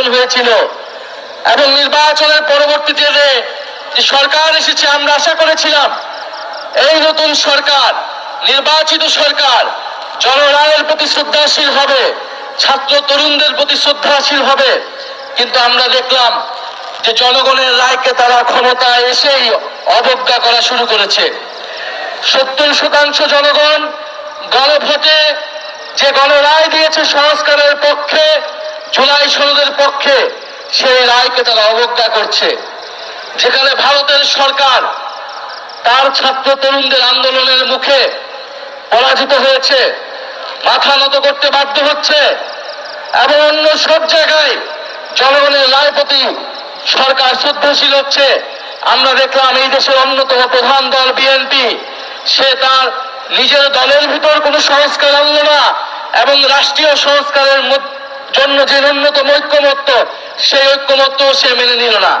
নির্বাচন হয়েছিল এবং নির্বাচনের পরবর্তীতে যে সরকার এসেছে, আমরা আশা করেছিলাম এই নতুন সরকার, নির্বাচিত সরকার জনগণের প্রতি শ্রদ্ধাশীল হবে, ছাত্র তরুণদের প্রতি শ্রদ্ধাশীল হবে। কিন্তু আমরা দেখলাম যে জনগণের রায়কে তারা ক্ষমতায় এসেই অবজ্ঞা করা শুরু করেছে। 70% জনগণ গণভোটে যে গণরায় দিয়েছে সংস্কারের পক্ষে, জুলাই সনদের পক্ষে, সেই রায়কে তারা অবজ্ঞা করছে। যেখানে ভারতের সরকার তার ছাত্র তরুণদের আন্দোলনের মুখে পরাজিত হয়েছে, মাথা নত করতে বাধ্য হচ্ছে, এবং অন্য সব জায়গায় জনগণের রায় প্রতি সরকার শ্রদ্ধাশীল হচ্ছে। আমরা দেখলাম এই দেশের অন্যতম প্রধান দল বিএনপি, সে তার নিজের দলের ভিতর কোনো সংস্কার আনলো না এবং রাষ্ট্রীয় সংস্কারের জন্য যে ন্যূনতম ঐক্যমত্য, সেই ঐক্যমত্য সে মেনে নিল না।